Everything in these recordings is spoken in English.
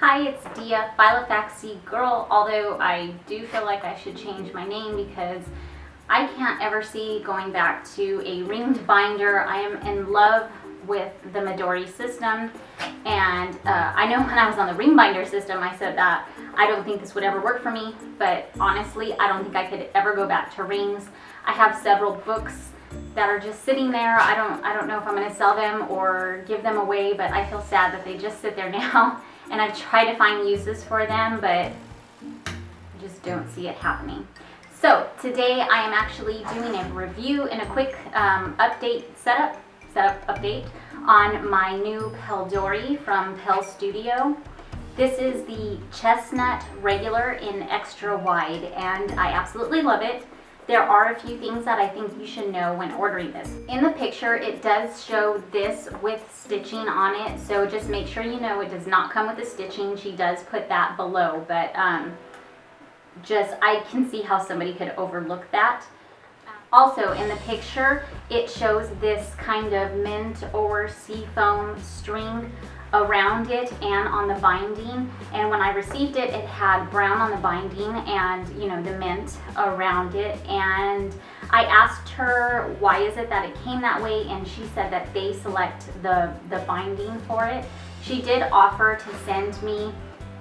Hi, it's Dia, Foxy girl, although I do feel like I should change my name because I can't ever see going back to a ringed binder. I am in love with the Pelledori system, and I know when I was on the ring binder system I said that I don't think this would ever work for me, but honestly I don't think I could ever go back to rings. I have several books that are just sitting there. I don't know if I'm going to sell them or give them away, but I feel sad that they just sit there now. And I've tried to find uses for them, but I just don't see it happening. So today I am actually doing a review and a quick setup update on my new Pelledori from Pel Studio. This is the Chestnut Regular in extra wide, and I absolutely love it. There are a few things that I think you should know when ordering this. In the picture, it does show this with stitching on it, so just make sure you know it does not come with the stitching. She does put that below, but I can see how somebody could overlook that. Also, in the picture, it shows this kind of mint or seafoam string around it and on the binding, and when I received it, it had brown on the binding and the mint around it, and I asked her why is it that it came that way, and she said that they select the binding for it. She did offer to send me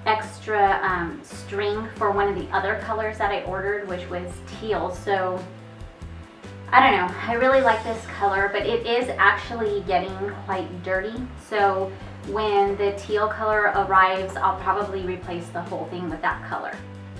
extra string for one of the other colors that I ordered, which was teal, so I don't know, I really like this color, but it is actually getting quite dirty, so when the teal color arrives, I'll probably replace the whole thing with that color.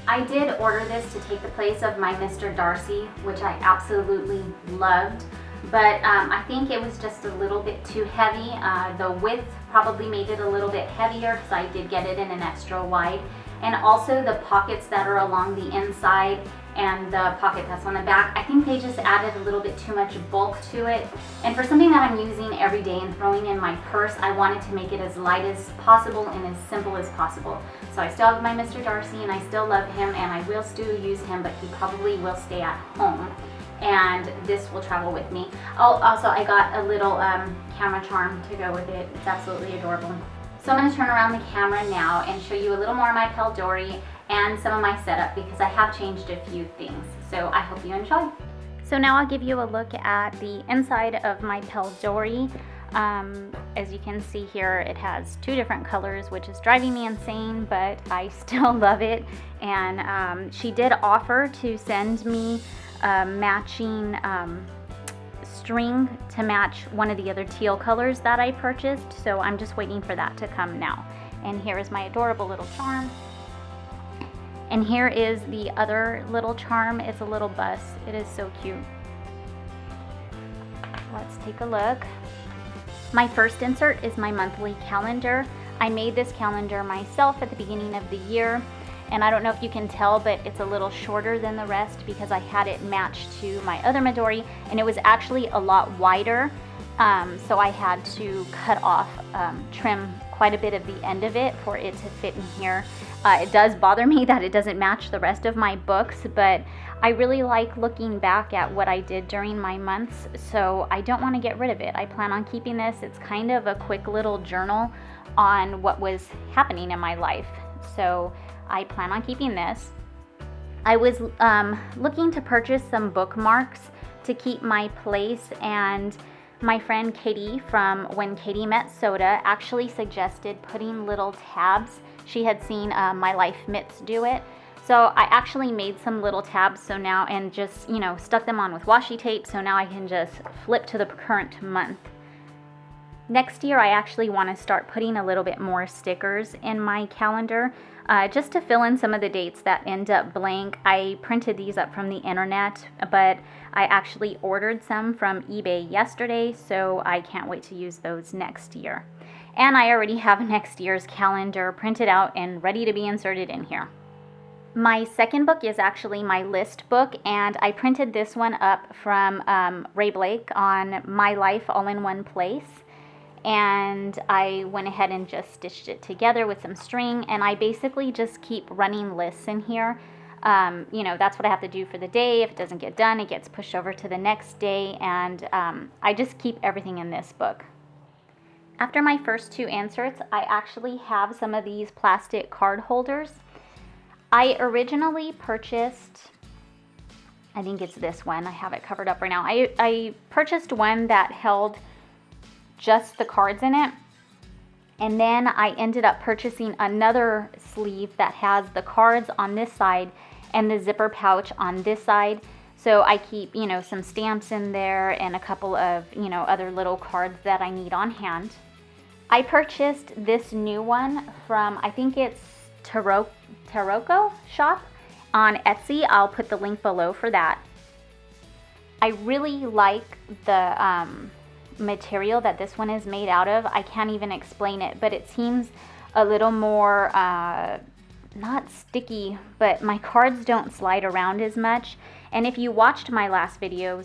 I did order this to take the place of my Mr. Darcy, which I absolutely loved, but I think it was just a little bit too heavy. The width probably made it a little bit heavier because I did get it in an extra wide, and also the pockets that are along the inside and the pocket that's on the back, I think they just added a little bit too much bulk to it. And for something that I'm using every day and throwing in my purse, I wanted to make it as light as possible and as simple as possible. So I still have my Mr. Darcy and I still love him and I will still use him, but he probably will stay at home. And this will travel with me. Oh, also I got a little camera charm to go with it. It's absolutely adorable. So I'm going to turn around the camera now and show you a little more of my Pelledori and some of my setup because I have changed a few things. So I hope you enjoy. So now I'll give you a look at the inside of my Pelledori. As you can see here, it has two different colors, which is driving me insane, but I still love it. And she did offer to send me matching string to match one of the other teal colors that I purchased, so I'm just waiting for that to come now. And here is my adorable little charm. And here is the other little charm. It's a little bus. It is so cute. Let's take a look. My first insert is my monthly calendar. I made this calendar myself at the beginning of the year, and I don't know if you can tell, but it's a little shorter than the rest because I had it matched to my other Pelledori, and it was actually a lot wider, so I had to cut off, trim quite a bit of the end of it for it to fit in here. It does bother me that it doesn't match the rest of my books, but I really like looking back at what I did during my months, so I don't want to get rid of it. I plan on keeping this. It's kind of a quick little journal on what was happening in my life, so I plan on keeping this. I was looking to purchase some bookmarks to keep my place, and my friend Katie from When Katie Met Soda actually suggested putting little tabs. She had seen My Life Mitts do it. So I actually made some little tabs and just, stuck them on with washi tape, so now I can just flip to the current month. Next year, I actually want to start putting a little bit more stickers in my calendar, just to fill in some of the dates that end up blank. I printed these up from the internet, but I actually ordered some from eBay yesterday, so I can't wait to use those next year. And I already have next year's calendar printed out and ready to be inserted in here. My second book is actually my list book, and I printed this one up from Ray Blake on My Life All in One Place. And I went ahead and just stitched it together with some string, and I basically just keep running lists in here. That's what I have to do for the day. If it doesn't get done, it gets pushed over to the next day, and I just keep everything in this book. After my first two inserts, I actually have some of these plastic card holders. I originally purchased, I think it's this one, I have it covered up right now. I purchased one that held just the cards in it, and then I ended up purchasing another sleeve that has the cards on this side and the zipper pouch on this side. So I keep, you know, some stamps in there and a couple of, you know, other little cards that I need on hand. I purchased this new one from, I think it's Taroko shop on Etsy. I'll put the link below for that. I really like the material that this one is made out of. I can't even explain it, but it seems a little more, not sticky, but my cards don't slide around as much. And if you watched my last video,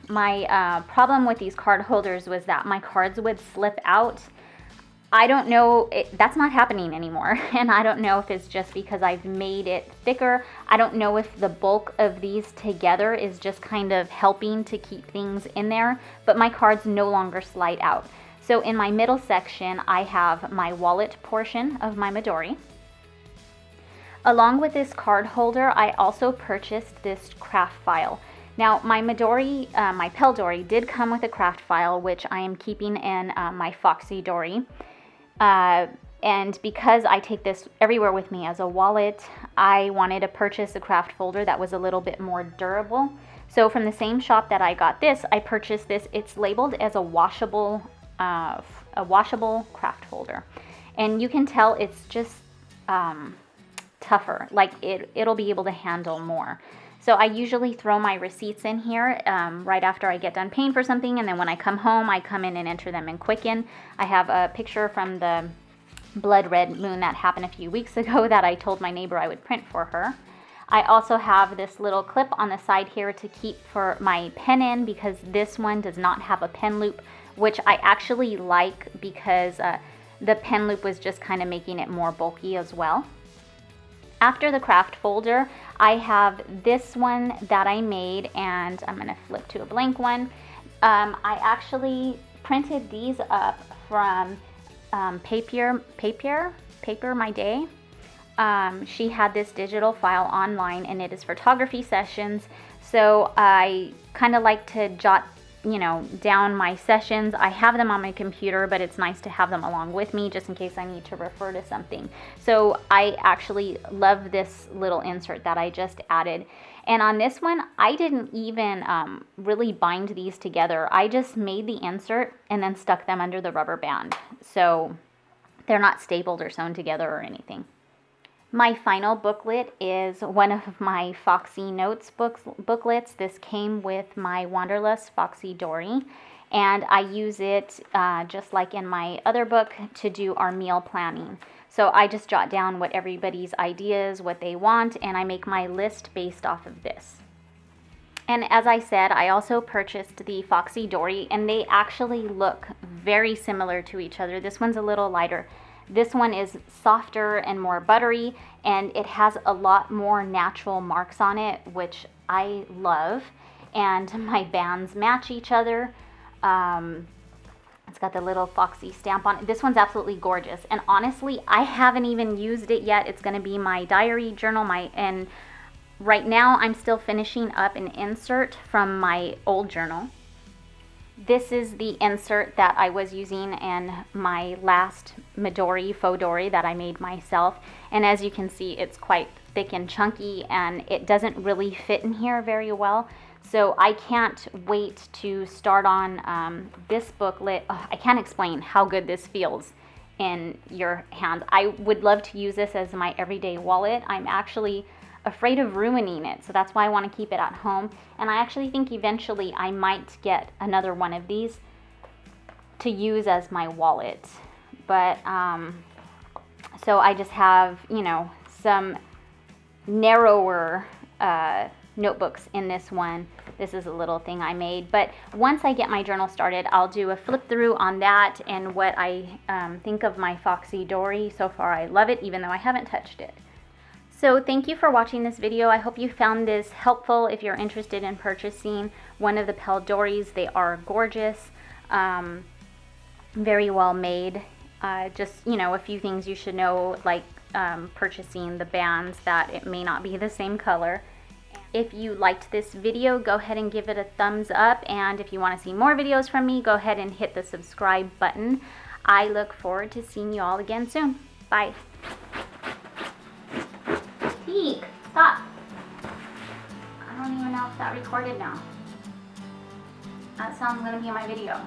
my problem with these card holders was that my cards would slip out. I don't know, that's not happening anymore. And I don't know if it's just because I've made it thicker. I don't know if the bulk of these together is just kind of helping to keep things in there, but my cards no longer slide out. So in my middle section, I have my wallet portion of my Midori. Along with this card holder, I also purchased this craft file. Now, my Midori, my Pelledori did come with a craft file, which I am keeping in my Foxy Dory. And because I take this everywhere with me as a wallet, I wanted to purchase a craft folder that was a little bit more durable. So from the same shop that I got this, I purchased this. It's labeled as a washable craft folder. And you can tell it's just tougher, like it'll be able to handle more. So I usually throw my receipts in here right after I get done paying for something, and then when I come home, I come in and enter them in Quicken. I have a picture from the blood red moon that happened a few weeks ago that I told my neighbor I would print for her. I also have this little clip on the side here to keep for my pen in, because this one does not have a pen loop, which I actually like because the pen loop was just kind of making it more bulky as well. After the craft folder, I have this one that I made, and I'm going to flip to a blank one. I actually printed these up from Paper My Day. She had this digital file online, and it is photography sessions. So I kind of like to jot, you know, down my sessions. I have them on my computer, but it's nice to have them along with me just in case I need to refer to something. So I actually love this little insert that I just added. And on this one, I didn't even really bind these together. I just made the insert and then stuck them under the rubber band. So they're not stapled or sewn together or anything. My final booklet is one of my Foxy Notes booklets. This came with my Wanderlust Foxy Dory, and I use it just like in my other book to do our meal planning. So I just jot down what everybody's ideas, what they want, and I make my list based off of this. And as I said, I also purchased the Foxy Dory, and they actually look very similar to each other. This one's a little lighter. This one is softer and more buttery, and it has a lot more natural marks on it, which I love. And my bands match each other. It's got the little Foxy stamp on it. This one's absolutely gorgeous. And honestly, I haven't even used it yet. It's going to be my diary journal. And right now, I'm still finishing up an insert from my old journal. This is the insert that I was using in my last Midori faux dory that I made myself. And as you can see, it's quite thick and chunky, and it doesn't really fit in here very well. So I can't wait to start on this booklet. Oh, I can't explain how good this feels in your hands. I would love to use this as my everyday wallet. I'm actually afraid of ruining it, so that's why I want to keep it at home. And I actually think eventually I might get another one of these to use as my wallet. But so I just have, you know, some narrower notebooks in this one. This is a little thing I made, but once I get my journal started, I'll do a flip through on that and what I think of my Foxy Dory. So far I love it, even though I haven't touched it. So thank you for watching this video. I hope you found this helpful if you're interested in purchasing one of the Pelledoris. They are gorgeous. very well made. Just, you know, a few things you should know, like purchasing the bands, that it may not be the same color. If you liked this video, go ahead and give it a thumbs up, and if you want to see more videos from me, go ahead and hit the subscribe button. I look forward to seeing you all again soon. Bye. Teak, stop. I don't even know if that recorded now. That sounds gonna be in my video.